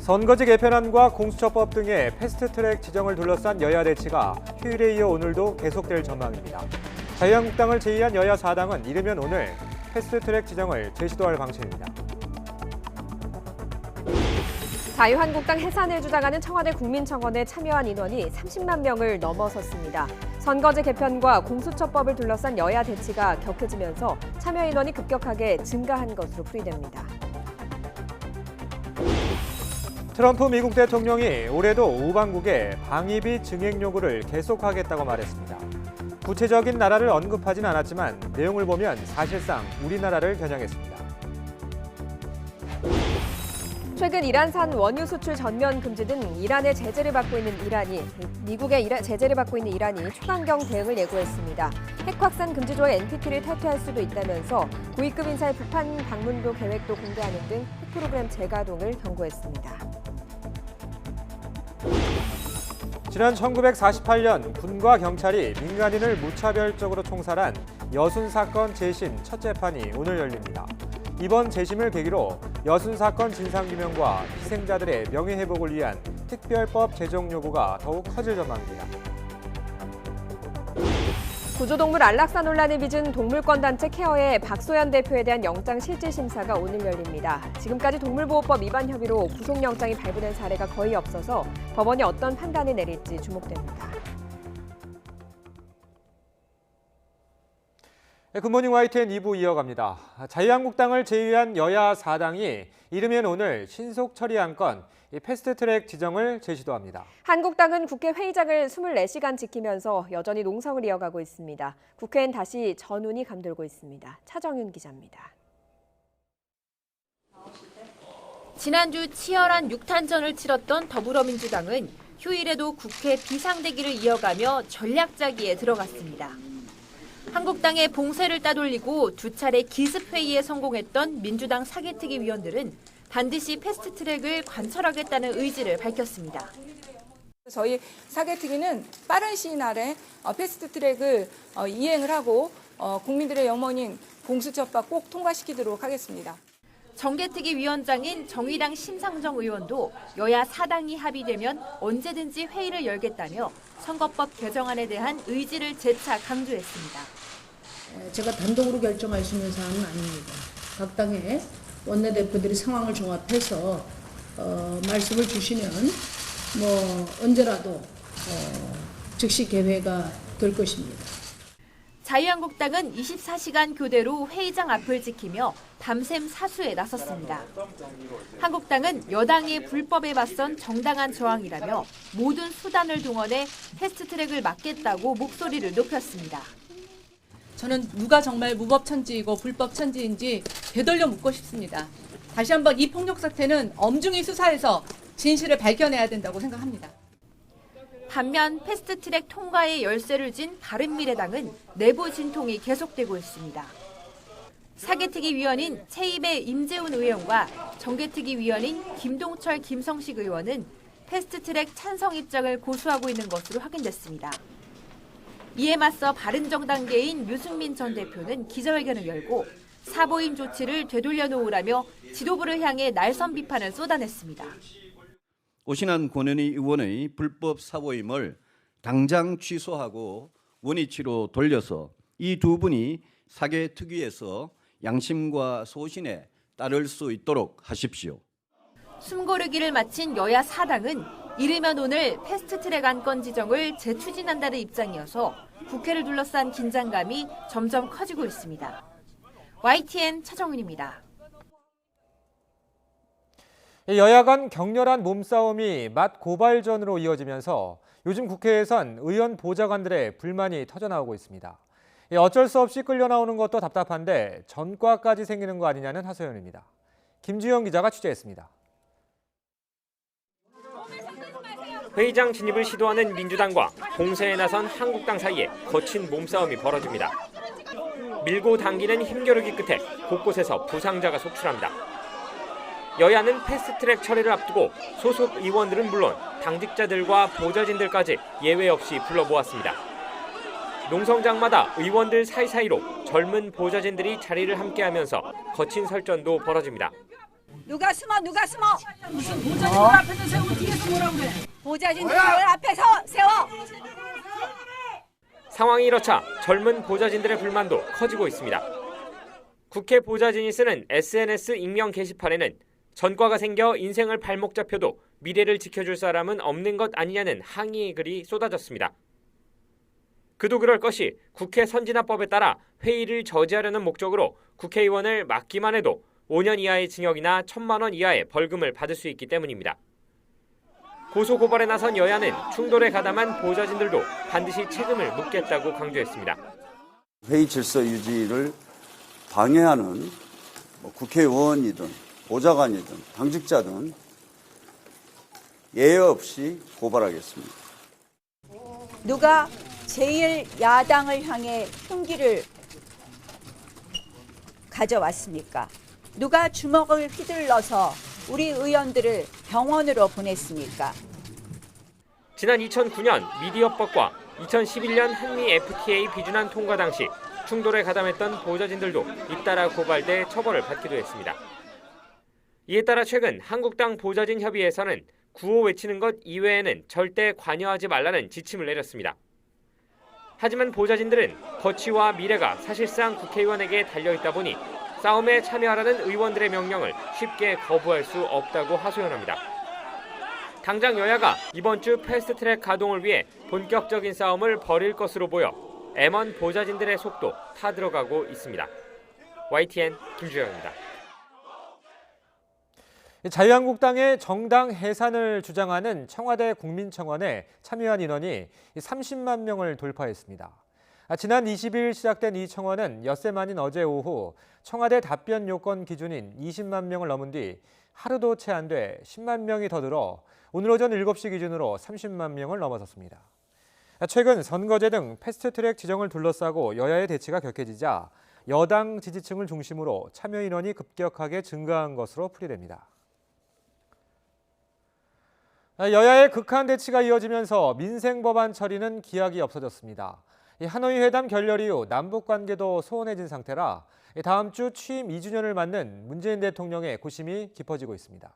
선거제 개편안과 공수처법 등의 패스트트랙 지정을 둘러싼 여야 대치가 휴일에 이어 오늘도 계속될 전망입니다. 자유한국당을 제의한 여야 4당은 이르면 오늘 패스트트랙 지정을 재시도할 방침입니다. 자유한국당 해산을 주장하는 청와대 국민청원에 참여한 인원이 30만 명을 넘어섰습니다. 선거제 개편과 공수처법을 둘러싼 여야 대치가 격해지면서 참여 인원이 급격하게 증가한 것으로 풀이됩니다. 트럼프 미국 대통령이 올해도 우방국에 방위비 증액 요구를 계속하겠다고 말했습니다. 구체적인 나라를 언급하진 않았지만 내용을 보면 사실상 우리나라를 겨냥했습니다. 최근 이란산 원유 수출 전면 금지 등 이란의 제재를 받고 있는 미국의 제재를 받고 있는 이란이 초강경 대응을 예고했습니다. 핵 확산 금지조의 NPT를 탈퇴할 수도 있다면서 고위급 인사의 북한 방문도 계획도 공개하는 등 핵 프로그램 재가동을 경고했습니다. 지난 1948년 군과 경찰이 민간인을 무차별적으로 총살한 여순 사건 재심 첫 재판이 오늘 열립니다. 이번 재심을 계기로 여순 사건 진상규명과 희생자들의 명예회복을 위한 특별법 제정 요구가 더욱 커질 전망입니다. 구조동물 안락사 논란을 빚은 동물권 단체 케어의 박소연 대표에 대한 영장 실질 심사가 오늘 열립니다. 지금까지 동물보호법 위반 혐의로 구속영장이 발부된 사례가 거의 없어서 법원이 어떤 판단을 내릴지 주목됩니다. 굿모닝 YTN 2부 이어갑니다. 자유한국당을 제외한 여야 4당이 이르면 오늘 신속 처리 안건 패스트트랙 지정을 재시도합니다. 한국당은 국회 회의장을 24시간 지키면서 여전히 농성을 이어가고 있습니다. 국회엔 다시 전운이 감돌고 있습니다. 차정윤 기자입니다. 지난주 치열한 6탄전을 치렀던 더불어민주당은 휴일에도 국회 비상대기를 이어가며 전략자기에 들어갔습니다. 한국당의 봉쇄를 따돌리고 두 차례 기습회의에 성공했던 민주당 사개특위 위원들은 반드시 패스트트랙을 관철하겠다는 의지를 밝혔습니다. 저희 사개특위는 빠른 시일 안에 패스트트랙을 이행을 하고 국민들의 염원인 공수처법 꼭 통과시키도록 하겠습니다. 정개특위 위원장인 정의당 심상정 의원도 여야 4당이 합의되면 언제든지 회의를 열겠다며 선거법 개정안에 대한 의지를 재차 강조했습니다. 제가 단독으로 결정할 수 있는 사항은 아닙니다. 각 당의 원내대표들이 상황을 종합해서 말씀을 주시면 언제라도 즉시 개회가 될 것입니다. 자유한국당은 24시간 교대로 회의장 앞을 지키며 밤샘 사수에 나섰습니다. 한국당은 여당의 불법에 맞선 정당한 저항이라며 모든 수단을 동원해 패스트트랙을 막겠다고 목소리를 높였습니다. 저는 누가 정말 무법천지이고 불법천지인지 되돌려 묻고 싶습니다. 다시 한번 이 폭력 사태는 엄중히 수사해서 진실을 밝혀내야 된다고 생각합니다. 반면 패스트트랙 통과에 열쇠를 쥔 바른미래당은 내부 진통이 계속되고 있습니다. 사개특위 위원인 최입의 임재훈 의원과 정개특위 위원인 김동철 김성식 의원은 패스트트랙 찬성 입장을 고수하고 있는 것으로 확인됐습니다. 이에 맞서 바른정당계인 유승민 전 대표는 기자회견을 열고 사보임 조치를 되돌려 놓으라며 지도부를 향해 날선 비판을 쏟아냈습니다. 오신환 권은희 의원의 불법 사보임을 당장 취소하고 원위치로 돌려서 이 두 분이 사개특위에서 양심과 소신에 따를 수 있도록 하십시오. 숨고르기를 마친 여야 4당은 이르면 오늘 패스트트랙 안건 지정을 재추진한다는 입장이어서 국회를 둘러싼 긴장감이 점점 커지고 있습니다. YTN 차정윤입니다. 여야 간 격렬한 몸싸움이 맞 고발전으로 이어지면서 요즘 국회에선 의원 보좌관들의 불만이 터져나오고 있습니다. 어쩔 수 없이 끌려 나오는 것도 답답한데 전과까지 생기는 거 아니냐는 하소연입니다. 김주영 기자가 취재했습니다. 회의장 진입을 시도하는 민주당과 공세에 나선 한국당 사이에 거친 몸싸움이 벌어집니다. 밀고 당기는 힘겨루기 끝에 곳곳에서 부상자가 속출합니다. 여야는 패스트트랙 처리를 앞두고 소속 의원들은 물론 당직자들과 보좌진들까지 예외 없이 불러모았습니다. 농성장마다 의원들 사이사이로 젊은 보좌진들이 자리를 함께하면서 거친 설전도 벌어집니다. 누가 숨어? 무슨 보좌진들 앞에서 세우고 뒤에서 뭐라 그래? 보좌진들 앞에서 세워. 상황이 이렇자 젊은 보좌진들의 불만도 커지고 있습니다. 국회 보좌진이 쓰는 SNS 익명 게시판에는 전과가 생겨 인생을 발목 잡혀도 미래를 지켜줄 사람은 없는 것 아니냐는 항의 글이 쏟아졌습니다. 그도 그럴 것이 국회 선진화법에 따라 회의를 저지하려는 목적으로 국회의원을 막기만 해도 5년 이하의 징역이나 1,000만 원 이하의 벌금을 받을 수 있기 때문입니다. 고소고발에 나선 여야는 충돌에 가담한 보좌진들도 반드시 책임을 묻겠다고 강조했습니다. 회의 질서 유지를 방해하는 국회의원이든 보좌관이든 당직자든 예외 없이 고발하겠습니다. 누가 제일 야당을 향해 흉기를 가져왔습니까? 누가 주먹을 휘둘러서 우리 의원들을 병원으로 보냈습니까? 지난 2009년 미디어법과 2011년 한미 FTA 비준안 통과 당시 충돌에 가담했던 보좌진들도 잇따라 고발돼 처벌을 받기도 했습니다. 이에 따라 최근 한국당 보좌진 협의회에서는 구호 외치는 것 이외에는 절대 관여하지 말라는 지침을 내렸습니다. 하지만 보좌진들은 거취와 미래가 사실상 국회의원에게 달려있다 보니 싸움에 참여하라는 의원들의 명령을 쉽게 거부할 수 없다고 하소연합니다. 당장 여야가 이번 주 패스트트랙 가동을 위해 본격적인 싸움을 벌일 것으로 보여 M1 보좌진들의 속도 타들어가고 있습니다. YTN 김주영입니다. 자유한국당의 정당 해산을 주장하는 청와대 국민청원에 참여한 인원이 30만 명을 돌파했습니다. 지난 20일 시작된 이 청원은 엿새 만인 어제 오후 청와대 답변 요건 기준인 20만 명을 넘은 뒤 하루도 채 안 돼 10만 명이 더 늘어 오늘 오전 7시 기준으로 30만 명을 넘어섰습니다. 최근 선거제 등 패스트트랙 지정을 둘러싸고 여야의 대치가 격해지자 여당 지지층을 중심으로 참여 인원이 급격하게 증가한 것으로 풀이됩니다. 여야의 극한 대치가 이어지면서 민생 법안 처리는 기약이 없어졌습니다. 하노이 회담 결렬 이후 남북 관계도 소원해진 상태라 다음 주 취임 2주년을 맞는 문재인 대통령의 고심이 깊어지고 있습니다.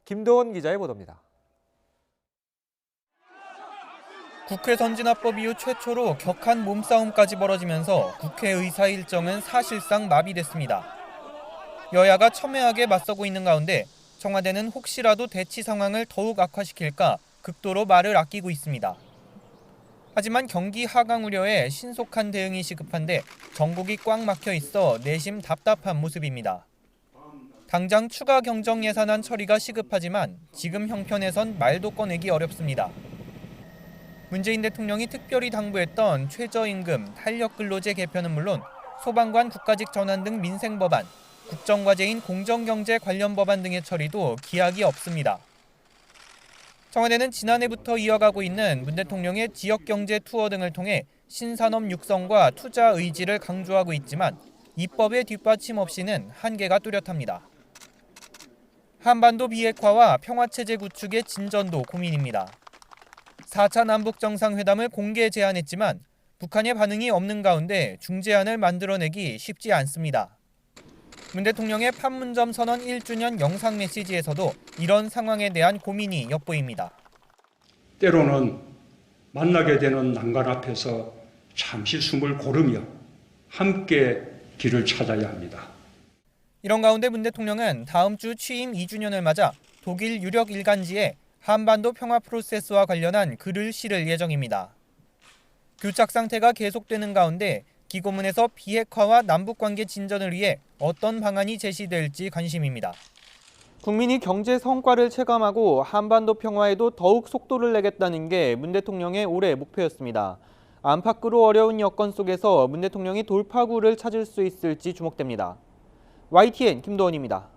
김도원 기자의 보도입니다. 국회 선진화법 이후 최초로 격한 몸싸움까지 벌어지면서 국회 의사 일정은 사실상 마비됐습니다. 여야가 첨예하게 맞서고 있는 가운데 청와대는 혹시라도 대치 상황을 더욱 악화시킬까 극도로 말을 아끼고 있습니다. 하지만 경기 하강 우려에 신속한 대응이 시급한데 전국이 꽉 막혀 있어 내심 답답한 모습입니다. 당장 추가 경정 예산안 처리가 시급하지만 지금 형편에선 말도 꺼내기 어렵습니다. 문재인 대통령이 특별히 당부했던 최저임금, 탄력근로제 개편은 물론 소방관 국가직 전환 등 민생 법안, 국정과제인 공정경제 관련 법안 등의 처리도 기약이 없습니다. 청와대는 지난해부터 이어가고 있는 문 대통령의 지역경제 투어 등을 통해 신산업 육성과 투자 의지를 강조하고 있지만 입법의 뒷받침 없이는 한계가 뚜렷합니다. 한반도 비핵화와 평화체제 구축의 진전도 고민입니다. 4차 남북정상회담을 공개 제안했지만 북한의 반응이 없는 가운데 중재안을 만들어내기 쉽지 않습니다. 문 대통령의 판문점 선언 1주년 영상 메시지에서도 이런 상황에 대한 고민이 엿보입니다. 때로는 만나게 되는 난간 앞에서 잠시 숨을 고르며 함께 길을 찾아야 합니다. 이런 가운데 문 대통령은 다음 주 취임 2주년을 맞아 독일 유력 일간지에 한반도 평화 프로세스와 관련한 글을 실을 예정입니다. 교착 상태가 계속되는 가운데 기고문에서 비핵화와 남북관계 진전을 위해 어떤 방안이 제시될지 관심입니다. 국민이 경제 성과를 체감하고 한반도 평화에도 더욱 속도를 내겠다는 게 문 대통령의 올해 목표였습니다. 안팎으로 어려운 여건 속에서 문 대통령이 돌파구를 찾을 수 있을지 주목됩니다. YTN 김도원입니다.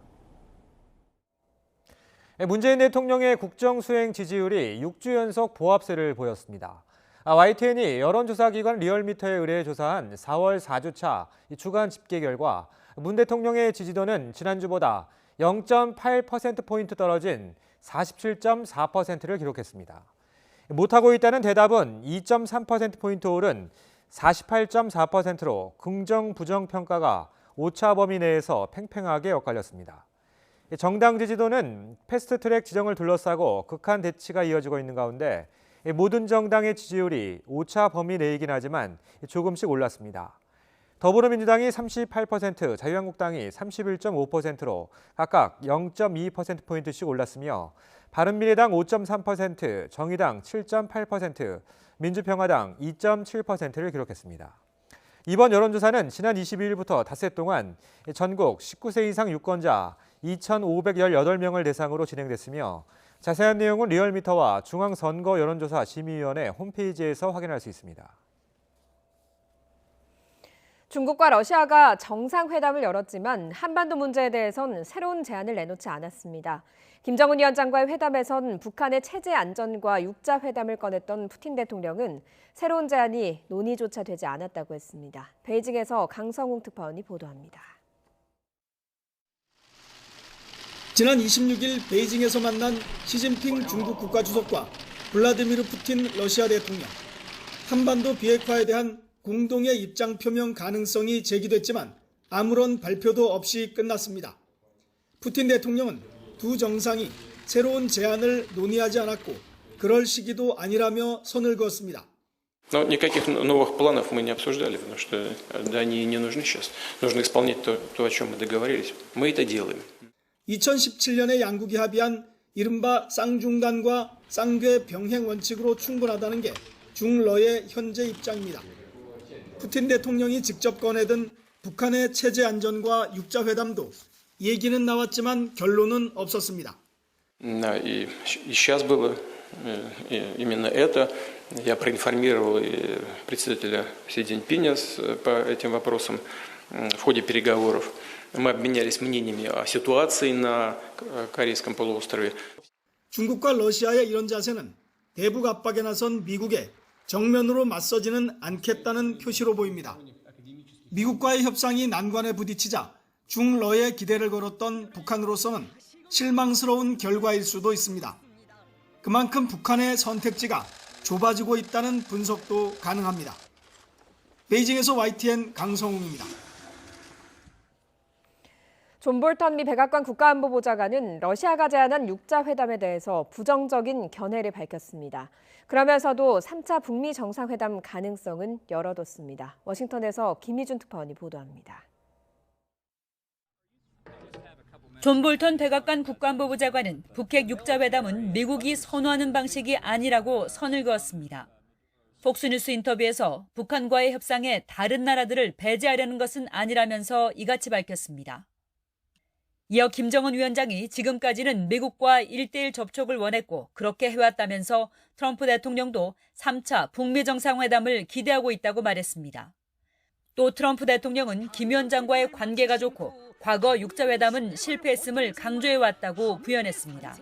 문재인 대통령의 국정수행 지지율이 6주 연속 보합세를 보였습니다. YTN이 여론조사기관 리얼미터에 의뢰 조사한 4월 4주차 주간 집계 결과 문 대통령의 지지도는 지난주보다 0.8%포인트 떨어진 47.4%를 기록했습니다. 못하고 있다는 대답은 2.3%포인트 오른 48.4%로 긍정 부정 평가가 오차 범위 내에서 팽팽하게 엇갈렸습니다. 정당 지지도는 패스트트랙 지정을 둘러싸고 극한 대치가 이어지고 있는 가운데 모든 정당의 지지율이 오차 범위 내이긴 하지만 조금씩 올랐습니다. 더불어민주당이 38%, 자유한국당이 31.5%로 각각 0.2%포인트씩 올랐으며 바른미래당 5.3%, 정의당 7.8%, 민주평화당 2.7%를 기록했습니다. 이번 여론조사는 지난 22일부터 닷새 동안 전국 19세 이상 유권자 2,518명을 대상으로 진행됐으며 자세한 내용은 리얼미터와 중앙선거 여론조사 심의위원회 홈페이지에서 확인할 수 있습니다. 중국과 러시아가 정상회담을 열었지만 한반도 문제에 대해선 새로운 제안을 내놓지 않았습니다. 김정은 위원장과의 회담에선 북한의 체제 안전과 육자 회담을 꺼냈던 푸틴 대통령은 새로운 제안이 논의조차 되지 않았다고 했습니다. 베이징에서 강성웅 특파원이 보도합니다. 지난 26일 베이징에서 만난 시진핑 중국 국가주석과 블라디미르 푸틴 러시아 대통령. 한반도 비핵화에 대한 공동의 입장 표명 가능성이 제기됐지만 아무런 발표도 없이 끝났습니다. 푸틴 대통령은 두 정상이 새로운 제안을 논의하지 않았고 그럴 시기도 아니라며 선을 그었습니다. Но никаких новых планов мы не обсуждали, потому что они не нужны сейчас. Нужно исполнять то, о чем мы договорились. Мы это делаем. 2017년에 양국이 합의한 이른바 쌍중단과 쌍궤 병행 원칙으로 충분하다는 게 중러의 현재 입장입니다. 푸틴 대통령이 직접 꺼내든 북한의 체제 안전과 육자 회담도 얘기는 나왔지만 결론은 없었습니다. И сейчас было именно это. Я проинформировал председателя Си Цзиньпиня по этим вопросам в ходе переговоров. Мы обменялись мнениями о ситуации на Корейском полуострове. 중국과 러시아의 이런 자세는 대북 압박에 나선 미국에 정면으로 맞서지는 않겠다는 표시로 보입니다. 미국과의 협상이 난관에 부딪히자 중러의 기대를 걸었던 북한으로서는 실망스러운 결과일 수도 있습니다. 그만큼 북한의 선택지가 좁아지고 있다는 분석도 가능합니다. 베이징에서 YTN 강성웅입니다. 존 볼턴 미 백악관 국가안보보좌관은 러시아가 제안한 육자 회담에 대해서 부정적인 견해를 밝혔습니다. 그러면서도 3차 북미 정상회담 가능성은 열어뒀습니다. 워싱턴에서 김희준 특파원이 보도합니다. 존 볼턴 백악관 국가안보보좌관은 북핵 육자 회담은 미국이 선호하는 방식이 아니라고 선을 그었습니다. 폭스뉴스 인터뷰에서 북한과의 협상에 다른 나라들을 배제하려는 것은 아니라면서 이같이 밝혔습니다. 이어 김정은 위원장이 지금까지는 미국과 1대1 접촉을 원했고 그렇게 해왔다면서 트럼프 대통령도 3차 북미 정상회담을 기대하고 있다고 말했습니다. 또 트럼프 대통령은 김 위원장과의 관계가 좋고 과거 육자회담은 실패했음을 강조해왔다고 부연했습니다.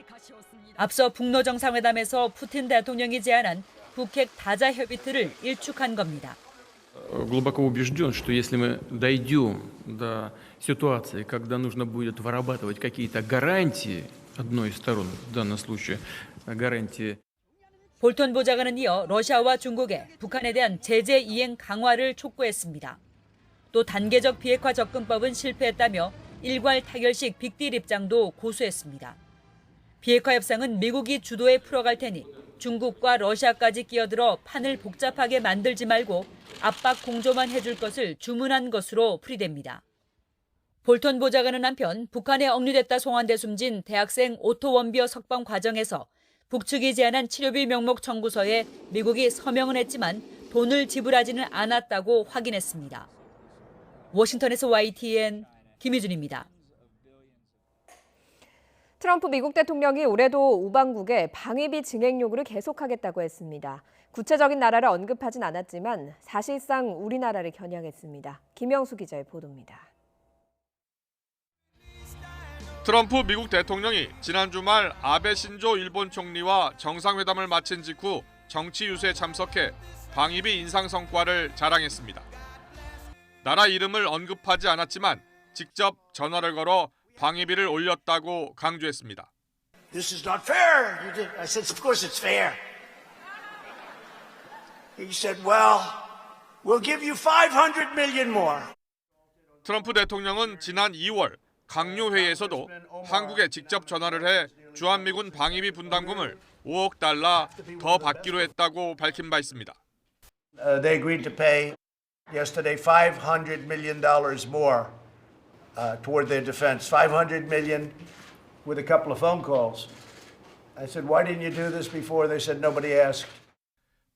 앞서 북러 정상회담에서 푸틴 대통령이 제안한 북핵 다자 협의 틀을 일축한 겁니다. Глубоко убежден, что если мы дойдем до ситуации, когда нужно будет вырабатывать какие-то гарантии одной из сторон, в данном случае гарантии. 볼턴 보좌관은 이어 러시아와 중국에 북한에 대한 제재 이행 강화를 촉구했습니다. 또 단계적 비핵화 접근법은 실패했다며 일괄 타결식 빅딜 입장도 고수했습니다. 비핵화 협상은 미국이 주도해 풀어갈 테니 중국과 러시아까지 끼어들어 판을 복잡하게 만들지 말고 압박 공조만 해줄 것을 주문한 것으로 풀이됩니다. 볼턴 보좌관은 한편 북한에 억류됐다 송환돼 숨진 대학생 오토 원비어 석방 과정에서 북측이 제안한 치료비 명목 청구서에 미국이 서명은 했지만 돈을 지불하지는 않았다고 확인했습니다. 워싱턴에서 YTN 김희준입니다. 트럼프 미국 대통령이 올해도 우방국에 방위비 증액 요구를 계속하겠다고 했습니다. 구체적인 나라를 언급하진 않았지만 사실상 우리나라를 겨냥했습니다. 김영수 기자의 보도입니다. 트럼프 미국 대통령이 지난 주말 아베 신조 일본 총리와 정상회담을 마친 직후 정치 유세에 참석해 방위비 인상 성과를 자랑했습니다. 나라 이름을 언급하지 않았지만 직접 전화를 걸어 방위비를 올렸다고 강조했습니다. This is not fair. I said, of course it's fair. He said, well, we'll give you 500 million more. 트럼프 대통령은 지난 2월 강요회의에서도 한국에 직접 전화를 해 주한미군 방위비 분담금을 5억 달러 더 받기로 했다고 밝힌 바 있습니다. They agreed to pay yesterday $500 million more toward their defense. $500 million with a couple of phone calls. I said, why didn't you do this before? They said nobody asked.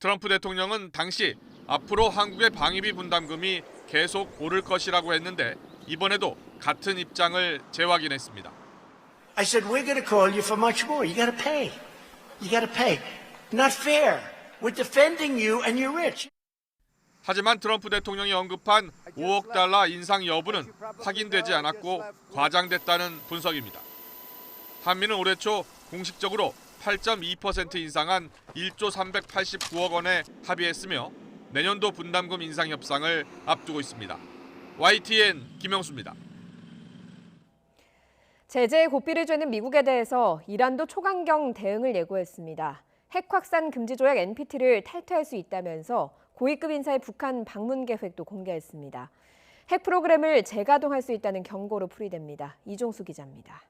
트럼프 대통령은 당시 앞으로 한국의 방위비 분담금이 계속 오를 것이라고 했는데 이번에도 같은 입장을 재확인했습니다. I said, we're going to call you for much more. You got to pay. You got to pay. Not fair. We're defending you and you're rich. 하지만 트럼프 대통령이 언급한 5억 달러 인상 여부는 확인되지 않았고 과장됐다는 분석입니다. 한미는 올해 초 공식적으로 8.2% 인상한 1조 389억 원에 합의했으며 내년도 분담금 인상 협상을 앞두고 있습니다. YTN 김영수입니다. 제재의 고삐를 죄는 미국에 대해서 이란도 초강경 대응을 예고했습니다. 핵 확산 금지 조약 NPT를 탈퇴할 수 있다면서 고위급 인사의 북한 방문 계획도 공개했습니다. 핵 프로그램을 재가동할 수 있다는 경고로 풀이됩니다. 이종수 기자입니다.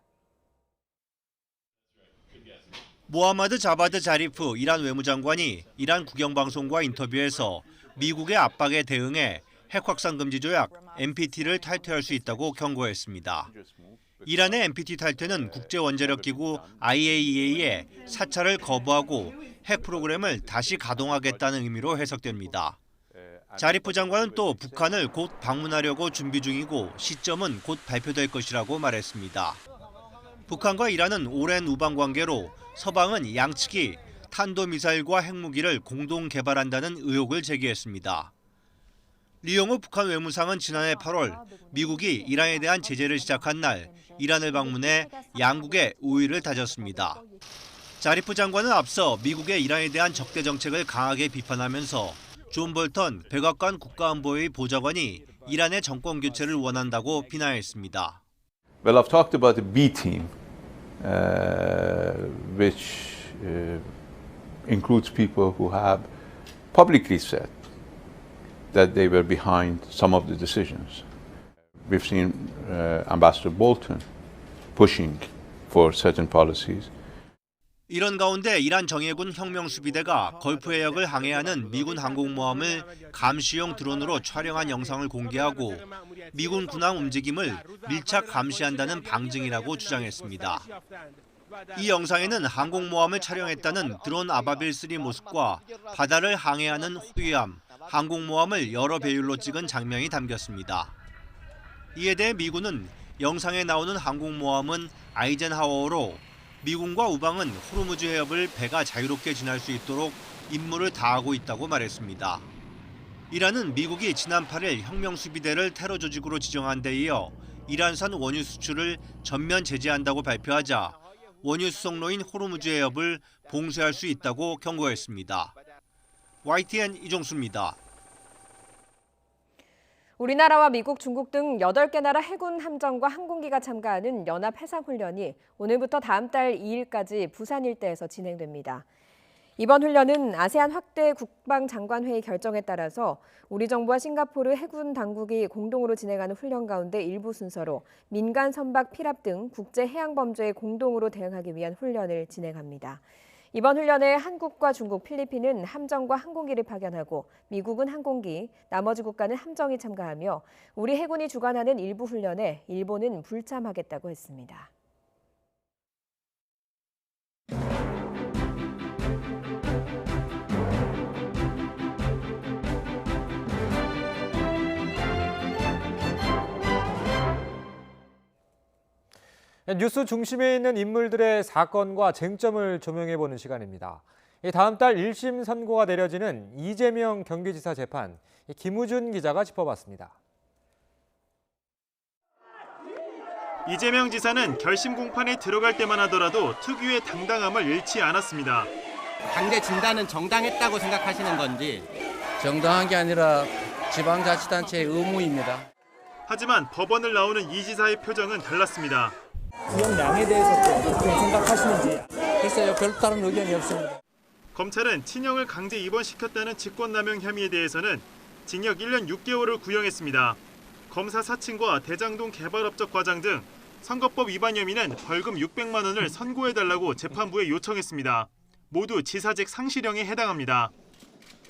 모하마드 자바드 자리프 이란 외무장관이 이란 국영방송과 인터뷰에서 미국의 압박에 대응해 핵 확산 금지 조약 NPT를 탈퇴할 수 있다고 경고했습니다. 이란의 NPT 탈퇴는 국제원자력기구 IAEA의 사찰을 거부하고 핵 프로그램을 다시 가동하겠다는 의미로 해석됩니다. 자리프 장관은 또 북한을 곧 방문하려고 준비 중이고 시점은 곧 발표될 것이라고 말했습니다. 북한과 이란은 오랜 우방 관계로 서방은 양측이 탄도미사일과 핵무기를 공동 개발한다는 의혹을 제기했습니다. 리용호 북한 외무상은 지난해 8월 미국이 이란에 대한 제재를 시작한 날 이란을 방문해 양국의 우위를 다졌습니다. 자리프 장관은 앞서 미국의 이란에 대한 적대 정책을 강하게 비판하면서 존 볼턴 백악관 국가안보회의 보좌관이 이란의 정권 교체를 원한다고 비난했습니다. Well, I've talked about the B team, which includes people who have publicly said that they were behind some of the decisions. We've seen Ambassador Bolton pushing for certain policies. 이런 가운데 이란 정예군 혁명수비대가 걸프 해역을 항해하는 미군 항공모함을 감시용 드론으로 촬영한 영상을 공개하고 미군 군함 움직임을 밀착 감시한다는 방증이라고 주장했습니다. 이 영상에는 항공모함을 촬영했다는 드론 아바빌3 모습과 바다를 항해하는 호위함, 항공모함을 여러 배율로 찍은 장면이 담겼습니다. 이에 대해 미군은 영상에 나오는 항공모함은 아이젠하워로 미군과 우방은 호르무즈 해협을 배가 자유롭게 지날 수 있도록 임무를 다하고 있다고 말했습니다. 이란은 미국이 지난 8일 혁명수비대를 테러 조직으로 지정한 데 이어 이란산 원유 수출을 전면 제재한다고 발표하자 원유 수송로인 호르무즈 해협을 봉쇄할 수 있다고 경고했습니다. YTN 이종수입니다. 우리나라와 미국, 중국 등 8개 나라 해군 함정과 항공기가 참가하는 연합 해상훈련이 오늘부터 다음 달 2일까지 부산 일대에서 진행됩니다. 이번 훈련은 아세안 확대 국방장관회의 결정에 따라서 우리 정부와 싱가포르 해군 당국이 공동으로 진행하는 훈련 가운데 일부 순서로 민간 선박 피랍 등 국제 해양 범죄에 공동으로 대응하기 위한 훈련을 진행합니다. 이번 훈련에 한국과 중국, 필리핀은 함정과 항공기를 파견하고 미국은 항공기, 나머지 국가는 함정이 참가하며 우리 해군이 주관하는 일부 훈련에 일본은 불참하겠다고 했습니다. 뉴스 중심에 있는 인물들의 사건과 쟁점을 조명해보는 시간입니다. 다음 달 1심 선고가 내려지는 이재명 경기지사 재판, 김우준 기자가 짚어봤습니다. 이재명 지사는 결심 공판에 들어갈 때만 하더라도 특유의 당당함을 잃지 않았습니다. 강제 진단은 정당했다고 생각하시는 건지? 정당한 게 아니라 지방자치단체의 의무입니다. 하지만 법원을 나오는 이 지사의 표정은 달랐습니다. 구형량에 대해서 또 어떻게 생각하시는지. 글쎄요, 별다른 의견이 없습니다. 검찰은 친형을 강제 입원시켰다는 직권남용 혐의에 대해서는 징역 1년 6개월을 구형했습니다. 검사 사칭과 대장동 개발업적 과장 등 선거법 위반 혐의는 벌금 600만 원을 선고해달라고 재판부에 요청했습니다. 모두 지사직 상실형에 해당합니다.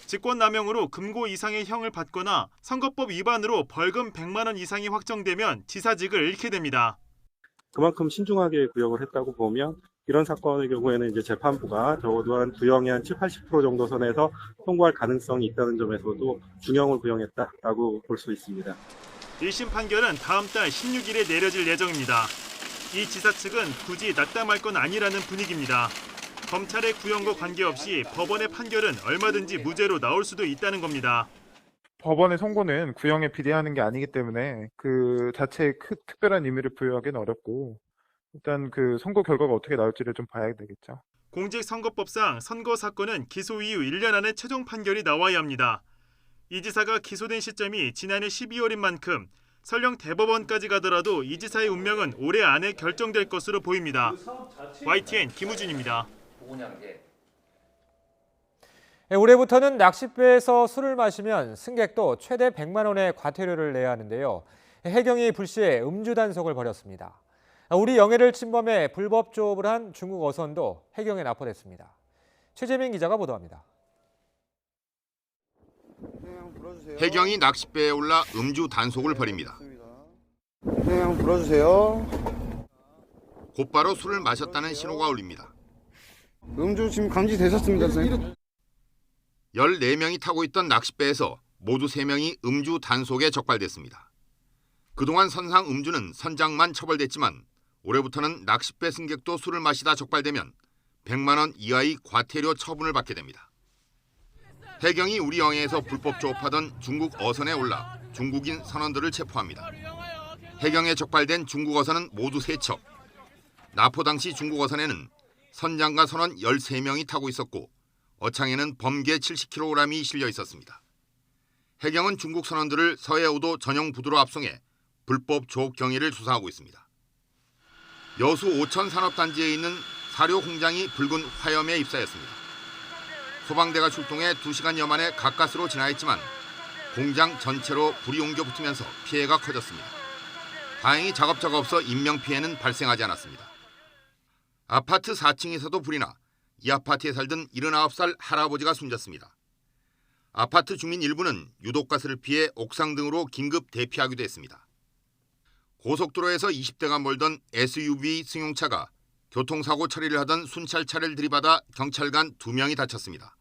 직권남용으로 금고 이상의 형을 받거나 선거법 위반으로 벌금 100만 원 이상이 확정되면 지사직을 잃게 됩니다. 그만큼 신중하게 구형을 했다고 보면 이런 사건의 경우에는 이제 재판부가 적어도 한 구형의 한 70, 80% 정도 선에서 통과할 가능성이 있다는 점에서도 중형을 구형했다라고 볼 수 있습니다. 1심 판결은 다음 달 16일에 내려질 예정입니다. 이 지사 측은 굳이 낙담할 건 아니라는 분위기입니다. 검찰의 구형과 관계없이 법원의 판결은 얼마든지 무죄로 나올 수도 있다는 겁니다. 법원의 선고는 구형에 비례하는 게 아니기 때문에 그 자체에 특별한 의미를 부여하기는 어렵고 일단 그 선고 결과가 어떻게 나올지를 좀 봐야 되겠죠. 공직선거법상 선거 사건은 기소 이후 1년 안에 최종 판결이 나와야 합니다. 이 지사가 기소된 시점이 지난해 12월인 만큼 설령 대법원까지 가더라도 이 지사의 운명은 올해 안에 결정될 것으로 보입니다. YTN 김우준입니다. 올해부터는 낚싯배에서 술을 마시면 승객도 최대 100만 원의 과태료를 내야 하는데요. 해경이 불시에 음주 단속을 벌였습니다. 우리 영해를 침범해 불법 조업을 한 중국 어선도 해경에 납포됐습니다. 최재민 기자가 보도합니다. 해경이 낚싯배에 올라 음주 단속을 벌입니다. 네, 한번 불어주세요. 곧바로 술을 마셨다는 신호가 울립니다. 음주 지금 감지되셨습니다, 선생님. 14명이 타고 있던 낚싯배에서 모두 3명이 음주 단속에 적발됐습니다. 그동안 선상 음주는 선장만 처벌됐지만 올해부터는 낚싯배 승객도 술을 마시다 적발되면 100만 원 이하의 과태료 처분을 받게 됩니다. 해경이 우리 영해에서 불법 조업하던 중국 어선에 올라 중국인 선원들을 체포합니다. 해경에 적발된 중국 어선은 모두 3척. 납포 당시 중국 어선에는 선장과 선원 13명이 타고 있었고 어창에는 범계 70kg이 실려 있었습니다. 해경은 중국 선원들을 서해오도 전용 부두로 압송해 불법 조업 경위를 수사하고 있습니다. 여수 오천 산업단지에 있는 사료 공장이 붉은 화염에 입사했습니다. 소방대가 출동해 2시간여 만에 가까스로 진화했지만 공장 전체로 불이 옮겨 붙으면서 피해가 커졌습니다. 다행히 작업자가 없어 인명피해는 발생하지 않았습니다. 아파트 4층에서도 불이 나 이 아파트에 살던 79살 할아버지가 숨졌습니다. 아파트 주민 일부는 유독가스를 피해 옥상 등으로 긴급 대피하기도 했습니다. 고속도로에서 20대가 몰던 SUV 승용차가 교통사고 처리를 하던 순찰차를 들이받아 경찰관 2명이 다쳤습니다.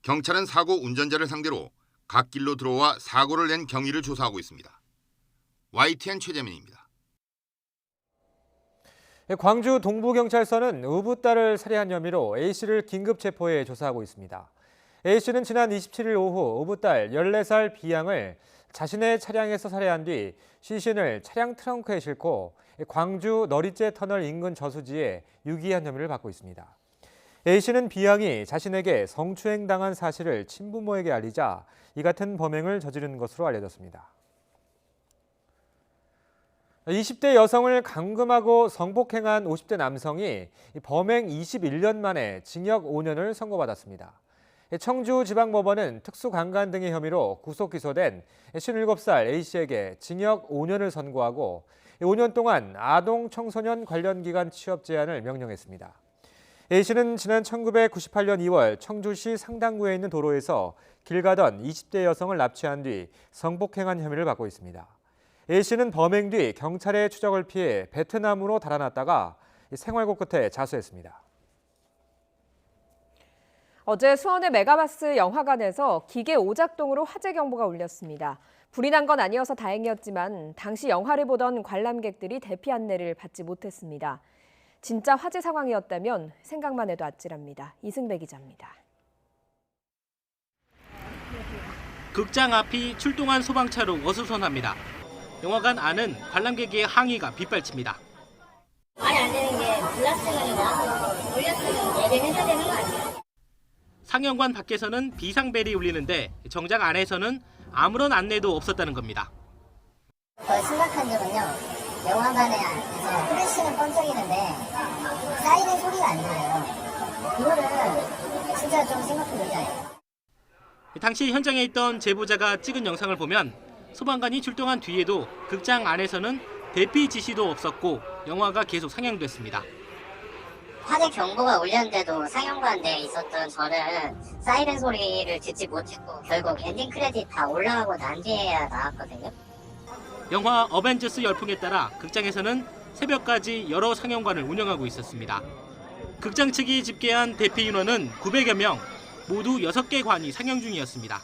경찰은 사고 운전자를 상대로 갓길로 들어와 사고를 낸 경위를 조사하고 있습니다. YTN 최재민입니다. 광주 동부경찰서는 의붓딸을 살해한 혐의로 A씨를 긴급 체포해 조사하고 있습니다. A씨는 지난 27일 오후 의붓딸 14살 B양을 자신의 차량에서 살해한 뒤 시신을 차량 트렁크에 싣고 광주 너리째 터널 인근 저수지에 유기한 혐의를 받고 있습니다. A씨는 B양이 자신에게 성추행당한 사실을 친부모에게 알리자 이 같은 범행을 저지른 것으로 알려졌습니다. 20대 여성을 감금하고 성폭행한 50대 남성이 범행 21년 만에 징역 5년을 선고받았습니다. 청주지방법원은 특수강간 등의 혐의로 구속 기소된 57살 A씨에게 징역 5년을 선고하고 5년 동안 아동 청소년 관련 기관 취업 제한을 명령했습니다. A씨는 지난 1998년 2월 청주시 상당구에 있는 도로에서 길 가던 20대 여성을 납치한 뒤 성폭행한 혐의를 받고 있습니다. A씨는 범행 뒤 경찰의 추적을 피해 베트남으로 달아났다가 생활고 끝에 자수했습니다. 어제 수원의 메가바스 영화관에서 기계 오작동으로 화재 경보가 울렸습니다. 불이 난 건 아니어서 다행이었지만 당시 영화를 보던 관람객들이 대피 안내를 받지 못했습니다. 진짜 화재 상황이었다면 생각만 해도 아찔합니다. 이승배 기자입니다. 극장 앞이 출동한 소방차로 어수선합니다. 영화관 안은 관람객의 항의가 빗발칩니다. 말이 안 되는 게 불났으면 올렸으면 얘기해야 되는 거 아니에요? 상영관 밖에서는 비상벨이 울리는데 정작 안에서는 아무런 안내도 없었다는 겁니다. 더 심각한 점은요. 영화관에서 플래시는 번쩍이는데 사이렌 소리가 안 들려요. 이거를 진짜 좀 생각해보자 해요. 당시 현장에 있던 제보자가 찍은 영상을 보면 소방관이 출동한 뒤에도 극장 안에서는 대피 지시도 없었고 영화가 계속 상영됐습니다. 화재 경보가 울렸는데도 상영관대에 있었던 저는 사이렌 소리를 듣지 못했고 결국 엔딩 크레딧 다 올라가고 난 뒤에야 나왔거든요. 영화 어벤져스 열풍에 따라 극장에서는 새벽까지 여러 상영관을 운영하고 있었습니다. 극장 측이 집계한 대피 인원은 900여 명, 모두 6개 관이 상영 중이었습니다.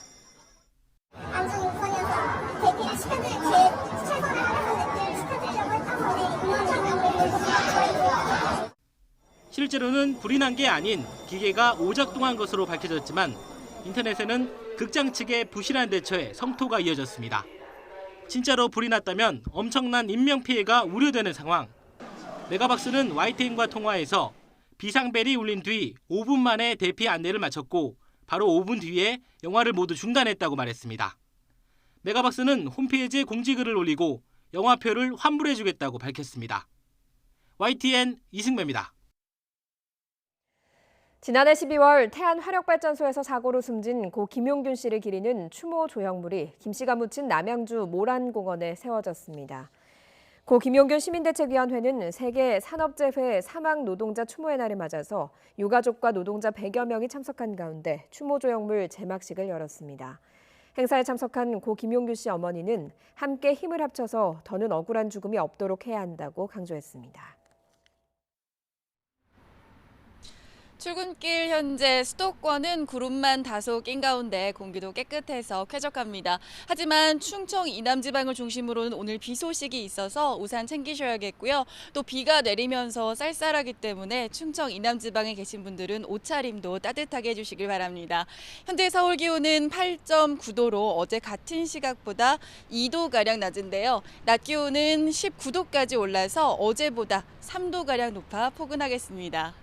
방송 우선이어서 대피를 최선을 시켜드리려고 했던 건데 실제로는 불이 난 게 아닌 기계가 오작동한 것으로 밝혀졌지만 인터넷에는 극장 측의 부실한 대처에 성토가 이어졌습니다. 진짜로 불이 났다면 엄청난 인명피해가 우려되는 상황. 메가박스는 YTN과 통화해서 비상벨이 울린 뒤 5분 만에 대피 안내를 마쳤고 바로 5분 뒤에 영화를 모두 중단했다고 말했습니다. 메가박스는 홈페이지에 공지글을 올리고 영화표를 환불해주겠다고 밝혔습니다. YTN 이승배입니다. 지난해 12월 태안 화력발전소에서 사고로 숨진 고 김용균 씨를 기리는 추모 조형물이 김 씨가 묻힌 남양주 모란공원에 세워졌습니다. 고 김용균 시민대책위원회는 세계 산업재해 사망 노동자 추모의 날을 맞아서 유가족과 노동자 100여 명이 참석한 가운데 추모 조형물 제막식을 열었습니다. 행사에 참석한 고 김용균 씨 어머니는 함께 힘을 합쳐서 더는 억울한 죽음이 없도록 해야 한다고 강조했습니다. 출근길 현재 수도권은 구름만 다소 낀 가운데 공기도 깨끗해서 쾌적합니다. 하지만 충청 이남 지방을 중심으로는 오늘 비 소식이 있어서 우산 챙기셔야겠고요. 또 비가 내리면서 쌀쌀하기 때문에 충청 이남 지방에 계신 분들은 옷차림도 따뜻하게 해주시길 바랍니다. 현재 서울 기온은 8.9도로 어제 같은 시각보다 2도가량 낮은데요. 낮 기온은 19도까지 올라서 어제보다 3도가량 높아 포근하겠습니다.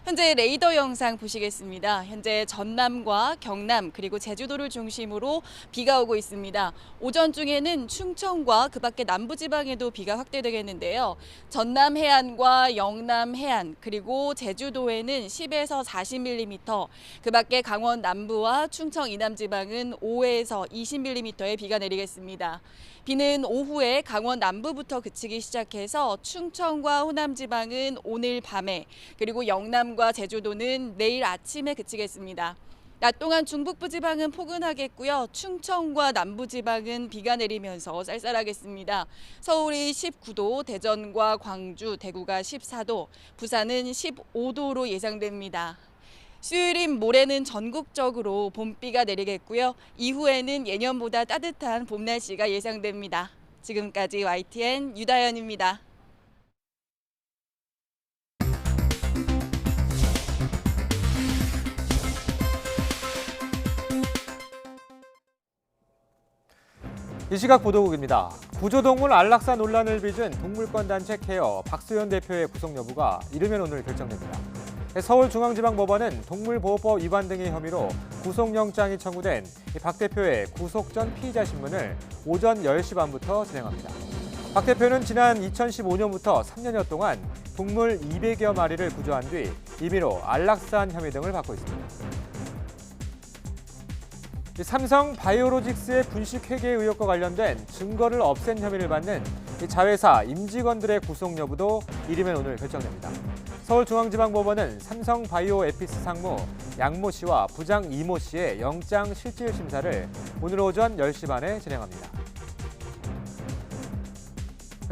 현재 레이더 영상 보시겠습니다. 현재 전남과 경남 그리고 제주도를 중심으로 비가 오고 있습니다. 오전 중에는 충청과 그 밖에 남부지방에도 비가 확대되겠는데요. 전남 해안과 영남 해안 그리고 제주도에는 10에서 40mm, 그 밖에 강원 남부와 충청 이남지방은 5에서 20mm의 비가 내리겠습니다. 비는 오후에 강원 남부부터 그치기 시작해서 충청과 호남 지방은 오늘 밤에 그리고 영남과 제주도는 내일 아침에 그치겠습니다. 낮 동안 중북부 지방은 포근하겠고요. 충청과 남부 지방은 비가 내리면서 쌀쌀하겠습니다. 서울이 19도, 대전과 광주, 대구가 14도, 부산은 15도로 예상됩니다. 수요일인 모레는 전국적으로 봄비가 내리겠고요. 이후에는 예년보다 따뜻한 봄 날씨가 예상됩니다. 지금까지 YTN 유다연입니다. 이 시각 보도국입니다. 구조동물 안락사 논란을 빚은 동물권 단체 케어 박수현 대표의 구속 여부가 이르면 오늘 결정됩니다. 서울중앙지방법원은 동물보호법 위반 등의 혐의로 구속영장이 청구된 박 대표의 구속 전 피의자 신문을 오전 10시 반부터 진행합니다. 박 대표는 지난 2015년부터 3년여 동안 동물 200여 마리를 구조한 뒤 임의로 안락사한 혐의 등을 받고 있습니다. 삼성 바이오로직스의 분식회계 의혹과 관련된 증거를 없앤 혐의를 받는 자회사 임직원들의 구속 여부도 이르면 오늘 결정됩니다. 서울중앙지방법원은 삼성 바이오에피스 상무 양모 씨와 부장 이모 씨의 영장 실질 심사를 오늘 오전 10시 반에 진행합니다.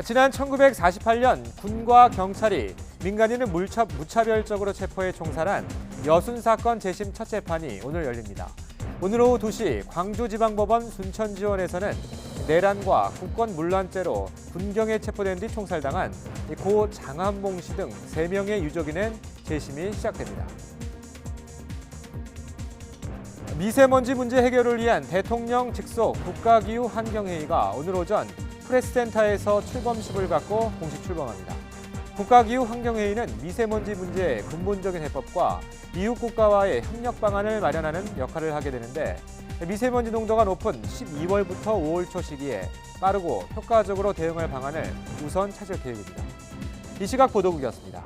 지난 1948년 군과 경찰이 민간인을 무차별적으로 체포해 총살한 여순 사건 재심 첫 재판이 오늘 열립니다. 오늘 오후 2시 광주지방법원 순천지원에서는 내란과 국권문란죄로 군경에 체포된 뒤 총살당한 고 장한봉 씨 등 3명의 유족인의 재심이 시작됩니다. 미세먼지 문제 해결을 위한 대통령 직속 국가기후 환경회의가 오늘 오전 프레스센터에서 출범식을 갖고 공식 출범합니다. 국가기후 환경회의는 미세먼지 문제의 근본적인 해법과 이웃 국가와의 협력 방안을 마련하는 역할을 하게 되는데 미세먼지 농도가 높은 12월부터 5월 초 시기에 빠르고 효과적으로 대응할 방안을 우선 찾을 계획입니다. 이 시각 보도국이었습니다.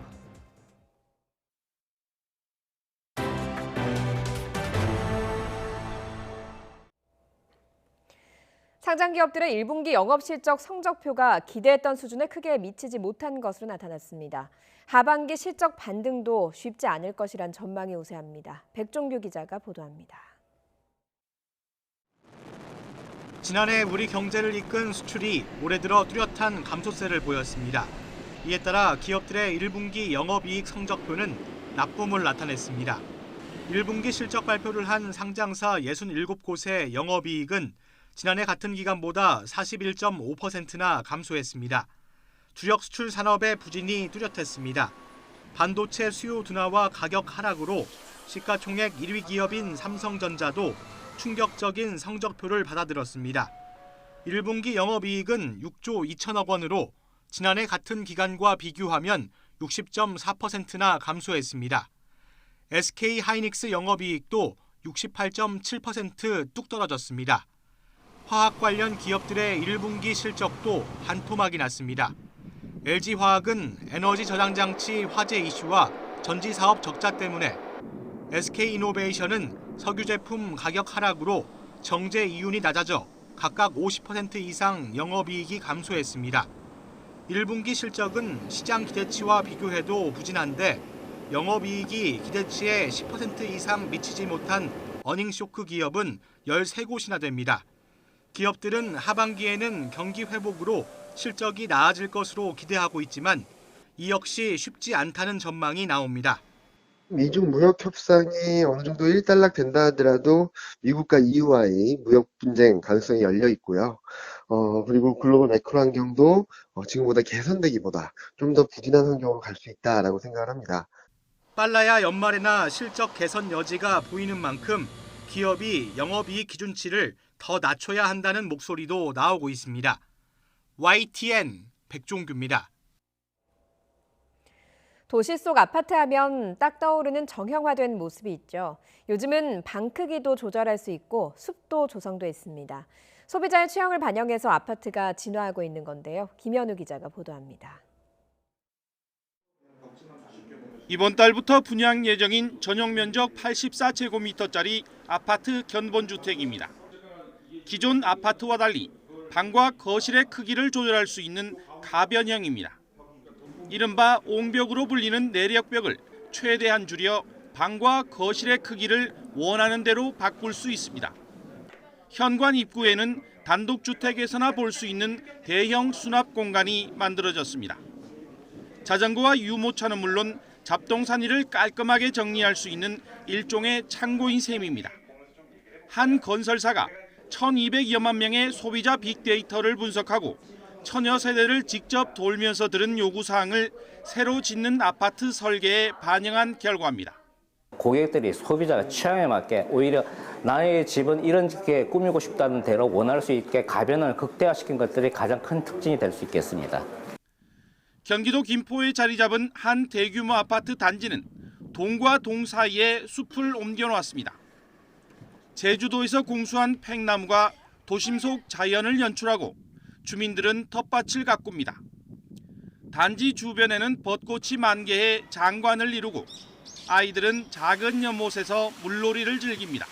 상장 기업들의 1분기 영업실적 성적표가 기대했던 수준에 크게 미치지 못한 것으로 나타났습니다. 하반기 실적 반등도 쉽지 않을 것이란 전망이 우세합니다. 백종규 기자가 보도합니다. 지난해 우리 경제를 이끈 수출이 올해 들어 뚜렷한 감소세를 보였습니다. 이에 따라 기업들의 1분기 영업이익 성적표는 나쁨을 나타냈습니다. 1분기 실적 발표를 한 상장사 67곳의 영업이익은 지난해 같은 기간보다 41.5%나 감소했습니다. 주력 수출 산업의 부진이 뚜렷했습니다. 반도체 수요 둔화와 가격 하락으로 시가총액 1위 기업인 삼성전자도 충격적인 성적표를 받아들었습니다. 1분기 영업이익은 6조 2천억 원으로 지난해 같은 기간과 비교하면 60.4%나 감소했습니다. SK하이닉스 영업이익도 68.7% 뚝 떨어졌습니다. 화학 관련 기업들의 1분기 실적도 반토막이 났습니다. LG화학은 에너지 저장 장치 화재 이슈와 전지 사업 적자 때문에, SK이노베이션은 석유 제품 가격 하락으로 정제 이윤이 낮아져 각각 50% 이상 영업이익이 감소했습니다. 1분기 실적은 시장 기대치와 비교해도 부진한데 영업이익이 기대치에 10% 이상 미치지 못한 어닝쇼크 기업은 13곳이나 됩니다. 기업들은 하반기에는 경기 회복으로 실적이 나아질 것으로 기대하고 있지만 이 역시 쉽지 않다는 전망이 나옵니다. 미중 무역 협상이 어느 정도 일단락된다 하더라도 미국과 EU와의 무역 분쟁 가능성이 열려 있고요. 그리고 글로벌 매크로 환경도 지금보다 개선되기보다 좀 더 부진한 환경으로 갈 수 있다라고 생각을 합니다. 빨라야 연말에나 실적 개선 여지가 보이는 만큼 기업이 영업이익 기준치를 더 낮춰야 한다는 목소리도 나오고 있습니다. YTN 백종규입니다. 도시 속 아파트 하면 딱 떠오르는 정형화된 모습이 있죠. 요즘은 방 크기도 조절할 수 있고 숲도 조성돼 있습니다. 소비자의 취향을 반영해서 아파트가 진화하고 있는 건데요. 김현우 기자가 보도합니다. 이번 달부터 분양 예정인 전용 면적 84제곱미터짜리 아파트 견본주택입니다. 기존 아파트와 달리 방과 거실의 크기를 조절할 수 있는 가변형입니다. 이른바 옹벽으로 불리는 내력벽을 최대한 줄여 방과 거실의 크기를 원하는 대로 바꿀 수 있습니다. 현관 입구에는 단독주택에서나 볼 수 있는 대형 수납 공간이 만들어졌습니다. 자전거와 유모차는 물론 잡동사니를 깔끔하게 정리할 수 있는 일종의 창고인 셈입니다. 한 건설사가 1200여만 명의 소비자 빅데이터를 분석하고 천여 세대를 직접 돌면서 들은 요구사항을 새로 짓는 아파트 설계에 반영한 결과입니다. 고객들이 소비자가 취향에 맞게 오히려 나의 집은 이런 게 꾸미고 싶다는 대로 원할 수 있게 가변을 극대화시킨 것들이 가장 큰 특징이 될 수 있겠습니다. 경기도 김포에 자리 잡은 한 대규모 아파트 단지는 동과 동 사이에 숲을 옮겨놓았습니다. 제주도에서 공수한 팽나무가 도심 속 자연을 연출하고 주민들은 텃밭을 가꿉니다. 단지 주변에는 벚꽃이 만개해 장관을 이루고 아이들은 작은 연못에서 물놀이를 즐깁니다.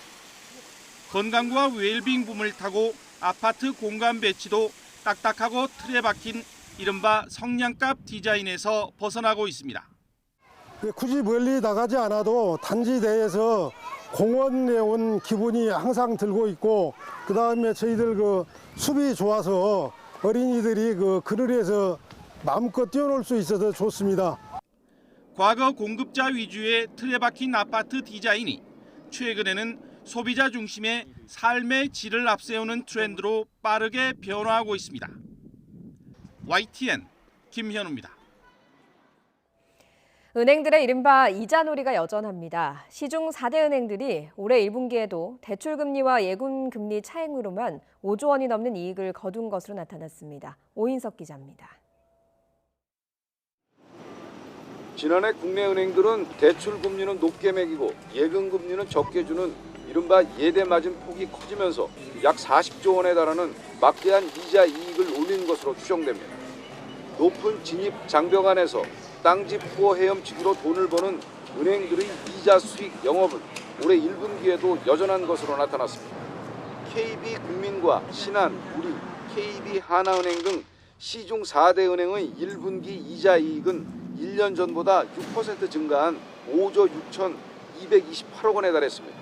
건강과 웰빙 붐을 타고 아파트 공간 배치도 딱딱하고 틀에 박힌 이른바 성냥갑 디자인에서 벗어나고 있습니다. 굳이 멀리 나가지 않아도 단지 내에서 공원에 온 기분이 항상 들고 있고, 그 다음에 저희들 숲이 좋아서 어린이들이 그늘에서 마음껏 뛰어놀 수 있어서 좋습니다. 과거 공급자 위주의 틀에 박힌 아파트 디자인이 최근에는 소비자 중심의 삶의 질을 앞세우는 트렌드로 빠르게 변화하고 있습니다. YTN 김현우입니다. 은행들의 이른바 이자놀이가 여전합니다. 시중 4대 은행들이 올해 1분기에도 대출금리와 예금금리 차익으로만 5조 원이 넘는 이익을 거둔 것으로 나타났습니다. 오인석 기자입니다. 지난해 국내 은행들은 대출 금리는 높게 매기고 예금 금리는 적게 주는 이른바 예대 맞은 폭이 커지면서 약 40조 원에 달하는 막대한 이자 이익을 올린 것으로 추정됩니다. 높은 진입 장벽 안에서 땅집 투어 헤엄치기로 돈을 버는 은행들의 이자 수익 영업은 올해 1분기에도 여전한 것으로 나타났습니다. KB국민과 신한, 우리, KB하나은행 등 시중 4대 은행의 1분기 이자 이익은 1년 전보다 6% 증가한 5조 6,228억 원에 달했습니다.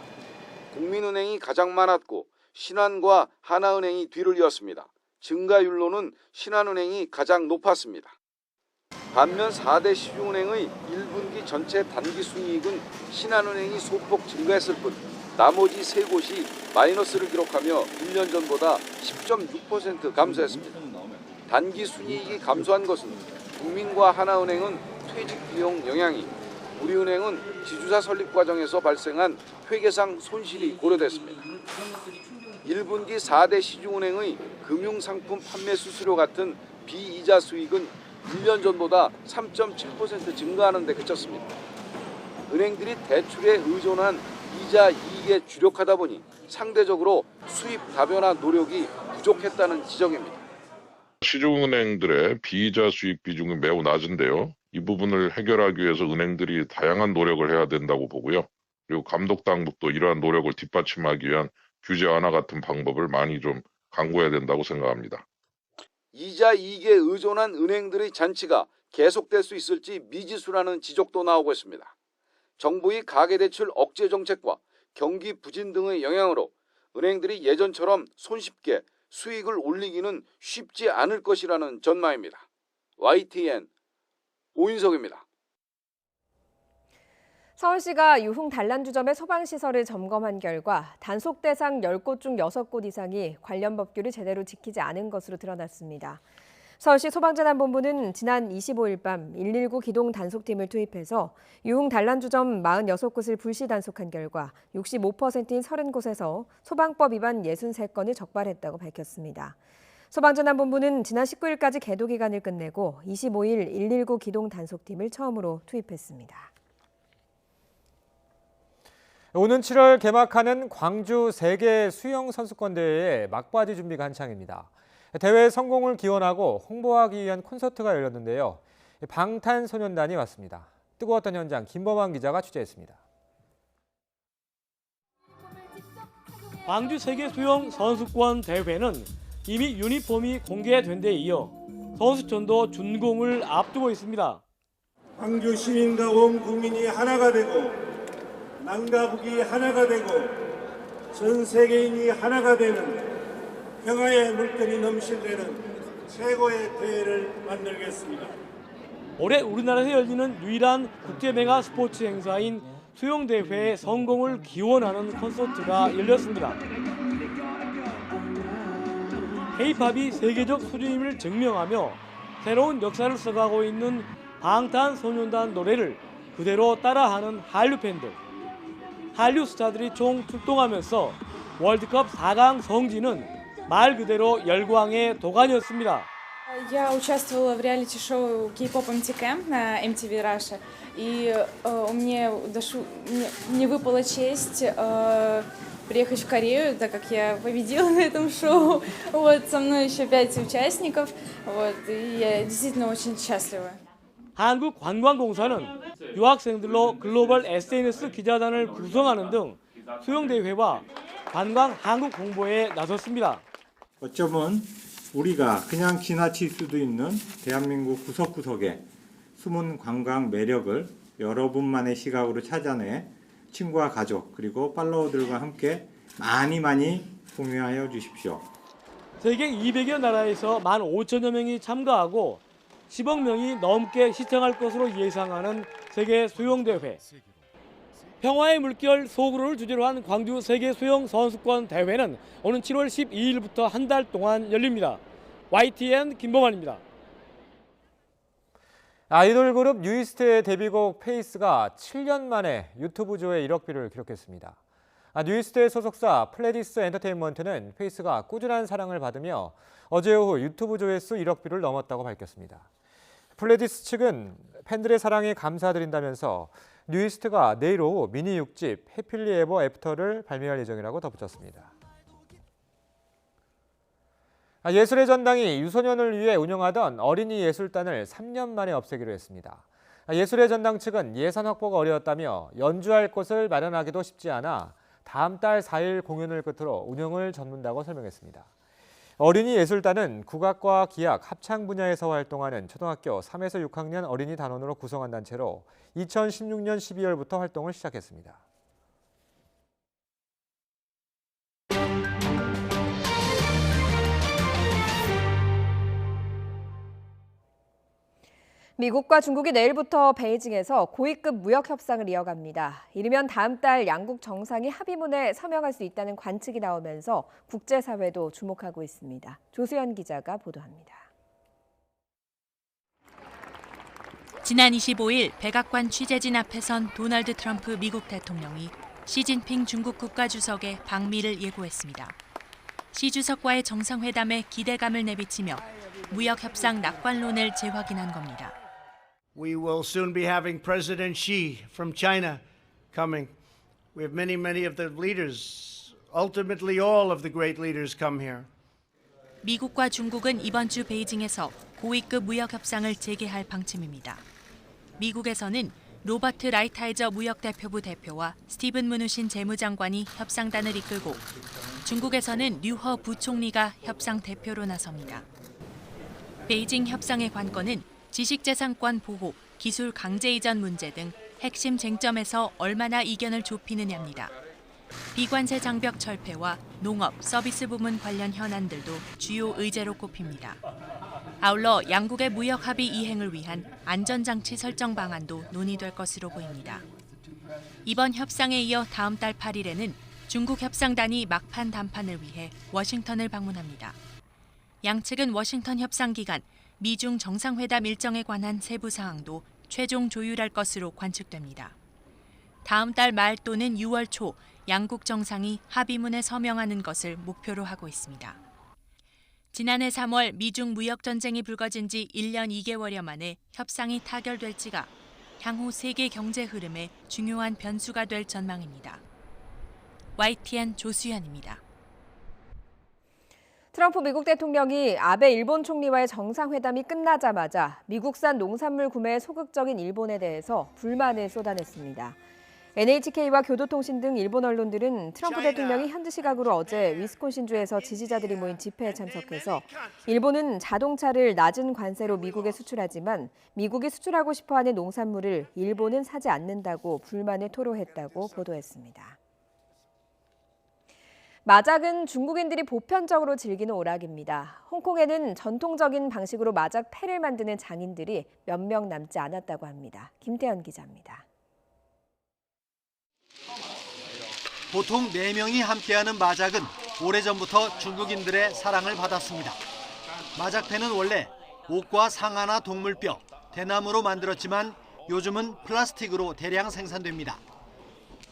국민은행이 가장 많았고 신한과 하나은행이 뒤를 이었습니다. 증가율로는 신한은행이 가장 높았습니다. 반면 4대 시중은행의 1분기 전체 단기순이익은 신한은행이 소폭 증가했을 뿐 나머지 세 곳이 마이너스를 기록하며 1년 전보다 10.6% 감소했습니다. 단기순이익이 감소한 것은 국민과 하나은행은 퇴직 비용 영향이, 우리은행은 지주사 설립 과정에서 발생한 회계상 손실이 고려됐습니다. 1분기 4대 시중은행의 금융상품 판매 수수료 같은 비이자 수익은 1년 전보다 3.7% 증가하는 데 그쳤습니다. 은행들이 대출에 의존한 이자 이익에 주력하다 보니 상대적으로 수입 다변화 노력이 부족했다는 지적입니다. 시중은행들의 비이자 수익 비중이 매우 낮은데요. 이 부분을 해결하기 위해서 은행들이 다양한 노력을 해야 된다고 보고요. 그리고 감독당국도 이러한 노력을 뒷받침하기 위한 규제 완화 같은 방법을 많이 좀 강구해야 된다고 생각합니다. 이자 이익에 의존한 은행들의 잔치가 계속될 수 있을지 미지수라는 지적도 나오고 있습니다. 정부의 가계대출 억제 정책과 경기 부진 등의 영향으로 은행들이 예전처럼 손쉽게 수익을 올리기는 쉽지 않을 것이라는 전망입니다. YTN 오인석입니다. 서울시가 유흥 단란주점의 소방시설을 점검한 결과 단속 대상 10곳 중 6곳 이상이 관련 법규를 제대로 지키지 않은 것으로 드러났습니다. 서울시 소방재난본부는 지난 25일 밤 119 기동 단속팀을 투입해서 유흥 단란주점 46곳을 불시 단속한 결과 65%인 30곳에서 소방법 위반 63건을 적발했다고 밝혔습니다. 소방재난본부는 지난 19일까지 계도 기간을 끝내고 25일 119 기동 단속팀을 처음으로 투입했습니다. 오는 7월 개막하는 광주 세계 수영 선수권 대회의 막바지 준비가 한창입니다. 대회 성공을 기원하고 홍보하기 위한 콘서트가 열렸는데요. 방탄소년단이 왔습니다. 뜨거웠던 현장 김범환 기자가 취재했습니다. 광주 세계 수영 선수권 대회는 이미 유니폼이 공개된 데 이어 선수촌도 준공을 앞두고 있습니다. 광주 시민과 온 국민이 하나가 되고 남과 북이 하나가 되고 전 세계인이 하나가 되는 평화의 물결이 넘실대는 최고의 대회를 만들겠습니다. 올해 우리나라에서 열리는 유일한 국제 메가 스포츠 행사인 수영대회의 성공을 기원하는 콘서트가 열렸습니다. K-팝이 세계적 수준임을 증명하며 새로운 역사를 써가고 있는 방탄소년단 노래를 그대로 따라하는 한류 팬들. 한류 스타들이 총 출동하면서 월드컵 4강 성지는 말 그대로 열광의 도가니였습니다. Я участвовала в реалити-шоу K-pop MT Camp на MTV Russia, и мне выпала честь приехать в Корею, так как я победила на этом шоу. Вот, со мной еще 5 участников, вот, и я действительно очень счастлива. 한국관광공사는 유학생들로 글로벌 SNS 기자단을 구성하는 등 수영대회와 관광 한국 홍보에 나섰습니다. 어쩌면 우리가 그냥 지나칠 수도 있는 대한민국 구석구석의 숨은 관광 매력을 여러분만의 시각으로 찾아내 친구와 가족 그리고 팔로워들과 함께 많이 공유하여 주십시오. 세계 200여 나라에서 15,000여 명이 참가하고 10억 명이 넘게 시청할 것으로 예상하는 세계 수영대회. 평화의 물결 소구로를 주제로 한 광주 세계 수영 선수권 대회는 오는 7월 12일부터 한 달 동안 열립니다. YTN 김범환입니다. 아이돌 그룹 뉴이스트의 데뷔곡 페이스가 7년 만에 유튜브 조회 1억뷰를 기록했습니다. 뉴이스트의 소속사 플레디스 엔터테인먼트는 페이스가 꾸준한 사랑을 받으며 어제 오후 유튜브 조회수 1억뷰를 넘었다고 밝혔습니다. 플레디스 측은 팬들의 사랑에 감사드린다면서 뉴이스트가 내일 오후 미니 6집 해필리 에버 애프터를 발매할 예정이라고 덧붙였습니다. 예술의 전당이 유소년을 위해 운영하던 어린이 예술단을 3년 만에 없애기로 했습니다. 예술의 전당 측은 예산 확보가 어려웠다며 연주할 곳을 마련하기도 쉽지 않아 다음 달 4일 공연을 끝으로 운영을 접는다고 설명했습니다. 어린이 예술단은 국악과 기악, 합창 분야에서 활동하는 초등학교 3에서 6학년 어린이 단원으로 구성한 단체로 2016년 12월부터 활동을 시작했습니다. 미국과 중국이 내일부터 베이징에서 고위급 무역 협상을 이어갑니다. 이르면 다음 달 양국 정상이 합의문에 서명할 수 있다는 관측이 나오면서 국제사회도 주목하고 있습니다. 조수연 기자가 보도합니다. 지난 25일 백악관 취재진 앞에 선 도널드 트럼프 미국 대통령이 시진핑 중국 국가주석의 방미를 예고했습니다. 시 주석과의 정상회담에 기대감을 내비치며 무역 협상 낙관론을 재확인한 겁니다. We will soon be having President Xi from China coming. We have many of the leaders, ultimately all of the great leaders come here. 미국과 중국은 이번 주 베이징에서 고위급 무역 협상을 재개할 방침입니다. 미국에서는 로버트 라이트하이저 무역대표부 대표와 스티븐 무누신 재무장관이 협상단을 이끌고 중국에서는 류허 부총리가 협상 대표로 나섭니다. 베이징 협상의 관건은 지식재산권 보호, 기술 강제 이전 문제 등 핵심 쟁점에서 얼마나 이견을 좁히느냐입니다. 비관세 장벽 철폐와 농업, 서비스 부문 관련 현안들도 주요 의제로 꼽힙니다. 아울러 양국의 무역 합의 이행을 위한 안전장치 설정 방안도 논의될 것으로 보입니다. 이번 협상에 이어 다음 달 8일에는 중국 협상단이 막판 담판을 위해 워싱턴을 방문합니다. 양측은 워싱턴 협상 기간 미중 정상회담 일정에 관한 세부 사항도 최종 조율할 것으로 관측됩니다. 다음 달 말 또는 6월 초 양국 정상이 합의문에 서명하는 것을 목표로 하고 있습니다. 지난해 3월 미중 무역 전쟁이 불거진 지 1년 2개월여 만에 협상이 타결될지가 향후 세계 경제 흐름에 중요한 변수가 될 전망입니다. YTN 조수연입니다. 트럼프 미국 대통령이 아베 일본 총리와의 정상회담이 끝나자마자 미국산 농산물 구매에 소극적인 일본에 대해서 불만을 쏟아냈습니다. NHK와 교도통신 등 일본 언론들은 트럼프 대통령이 현지 시각으로 어제 위스콘신주에서 지지자들이 모인 집회에 참석해서 일본은 자동차를 낮은 관세로 미국에 수출하지만 미국이 수출하고 싶어하는 농산물을 일본은 사지 않는다고 불만을 토로했다고 보도했습니다. 마작은 중국인들이 보편적으로 즐기는 오락입니다. 홍콩에는 전통적인 방식으로 마작 패를 만드는 장인들이 몇 명 남지 않았다고 합니다. 김태현 기자입니다. 보통 4명이 함께하는 마작은 오래전부터 중국인들의 사랑을 받았습니다. 마작패는 원래 옥과 상아나 동물뼈, 대나무로 만들었지만 요즘은 플라스틱으로 대량 생산됩니다.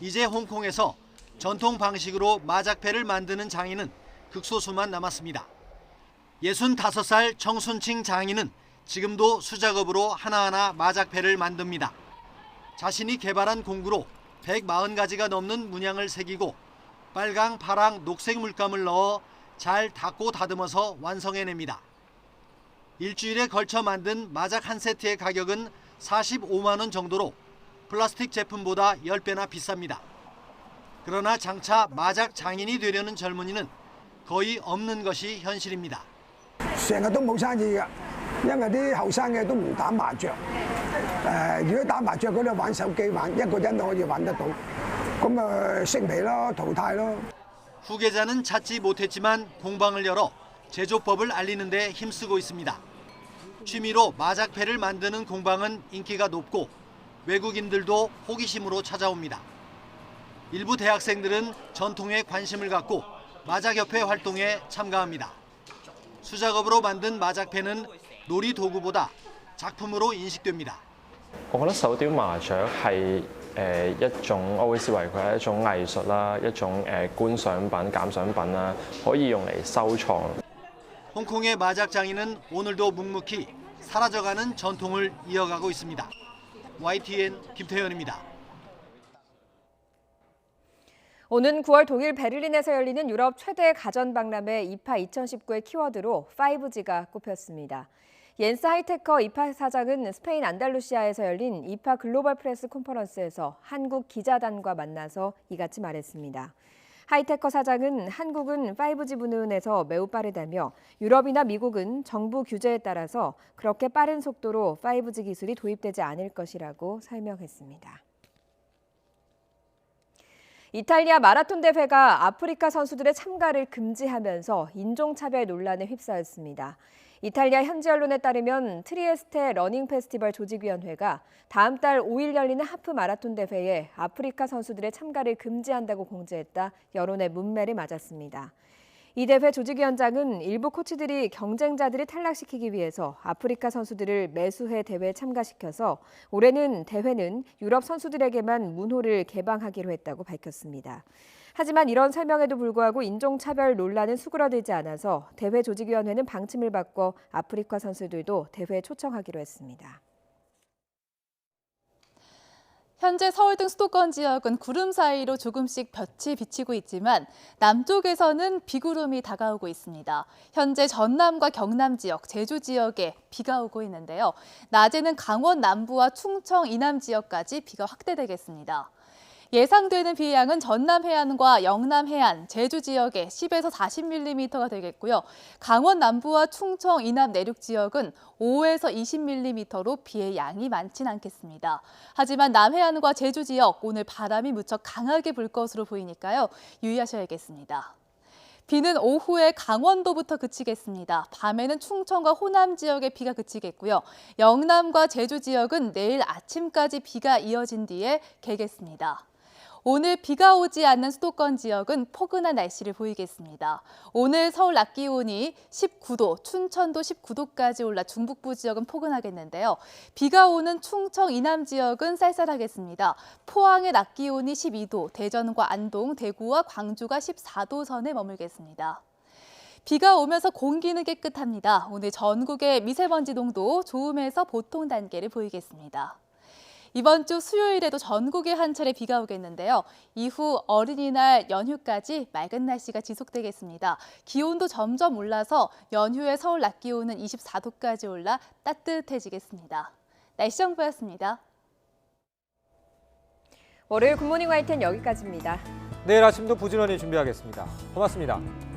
이제 홍콩에서 전통 방식으로 마작패를 만드는 장인은 극소수만 남았습니다. 65살 정순칭 장인은 지금도 수작업으로 하나하나 마작패를 만듭니다. 자신이 개발한 공구로 140가지가 넘는 문양을 새기고 빨강, 파랑, 녹색 물감을 넣어 잘 닦고 다듬어서 완성해냅니다. 일주일에 걸쳐 만든 마작 한 세트의 가격은 45만 원 정도로 플라스틱 제품보다 10배나 비쌉니다. 그러나 장차 마작 장인이 되려는 젊은이는 거의 없는 것이 현실입니다. 成日都冇生意㗎，因為啲後生嘅都唔打麻雀。如果打麻雀嗰啲玩手機玩，一個人都可以玩得到，咁啊識皮咯，淘汰咯。 후계자는 찾지 못했지만 공방을 열어 제조법을 알리는 데 힘쓰고 있습니다. 취미로 마작패를 만드는 공방은 인기가 높고 외국인들도 호기심으로 찾아옵니다. 일부 대학생들은 전통에 관심을 갖고 마작협회 활동에 참가합니다. 수작업으로 만든 마작패는 놀이 도구보다 작품으로 인식됩니다. 我覺得手雕麻雀係一種，我會視為佢係一種藝術啦，一種觀賞品、鑑賞品啦，可以用嚟收藏。 홍콩의 마작 장인은 오늘도 묵묵히 사라져가는 전통을 이어가고 있습니다. YTN 김태현입니다. 오는 9월 독일 베를린에서 열리는 유럽 최대 가전 박람회 이파 2019의 키워드로 5G가 꼽혔습니다. 옌스 하이테커 이파 사장은 스페인 안달루시아에서 열린 이파 글로벌 프레스 컨퍼런스에서 한국 기자단과 만나서 이같이 말했습니다. 하이테커 사장은 한국은 5G 분야에서 매우 빠르다며 유럽이나 미국은 정부 규제에 따라서 그렇게 빠른 속도로 5G 기술이 도입되지 않을 것이라고 설명했습니다. 이탈리아 마라톤 대회가 아프리카 선수들의 참가를 금지하면서 인종차별 논란에 휩싸였습니다. 이탈리아 현지 언론에 따르면 트리에스테 러닝 페스티벌 조직위원회가 다음 달 5일 열리는 하프 마라톤 대회에 아프리카 선수들의 참가를 금지한다고 공지했다 여론의 문매를 맞았습니다. 이 대회 조직위원장은 일부 코치들이 경쟁자들을 탈락시키기 위해서 아프리카 선수들을 매수해 대회에 참가시켜서 올해는 대회는 유럽 선수들에게만 문호를 개방하기로 했다고 밝혔습니다. 하지만 이런 설명에도 불구하고 인종차별 논란은 수그러들지 않아서 대회 조직위원회는 방침을 바꿔 아프리카 선수들도 대회에 초청하기로 했습니다. 현재 서울 등 수도권 지역은 구름 사이로 조금씩 볕이 비치고 있지만 남쪽에서는 비구름이 다가오고 있습니다. 현재 전남과 경남 지역, 제주 지역에 비가 오고 있는데요. 낮에는 강원 남부와 충청 이남 지역까지 비가 확대되겠습니다. 예상되는 비 양은 전남 해안과 영남 해안, 제주 지역에 10에서 40mm가 되겠고요. 강원 남부와 충청 이남 내륙 지역은 5에서 20mm로 비의 양이 많진 않겠습니다. 하지만 남해안과 제주 지역 오늘 바람이 무척 강하게 불 것으로 보이니까요. 유의하셔야겠습니다. 비는 오후에 강원도부터 그치겠습니다. 밤에는 충청과 호남 지역에 비가 그치겠고요. 영남과 제주 지역은 내일 아침까지 비가 이어진 뒤에 개겠습니다. 오늘 비가 오지 않는 수도권 지역은 포근한 날씨를 보이겠습니다. 오늘 서울 낮 기온이 19도, 춘천도 19도까지 올라 중북부 지역은 포근하겠는데요. 비가 오는 충청 이남 지역은 쌀쌀하겠습니다. 포항의 낮 기온이 12도, 대전과 안동, 대구와 광주가 14도 선에 머물겠습니다. 비가 오면서 공기는 깨끗합니다. 오늘 전국의 미세먼지 농도 좋음에서 보통 단계를 보이겠습니다. 이번 주 수요일에도 전국에 한 차례 비가 오겠는데요. 이후 어린이날 연휴까지 맑은 날씨가 지속되겠습니다. 기온도 점점 올라서 연휴에 서울 낮 기온은 24도까지 올라 따뜻해지겠습니다. 날씨 정보였습니다. 월요일 굿모닝 YTN 여기까지입니다. 내일 아침도 부지런히 준비하겠습니다. 고맙습니다.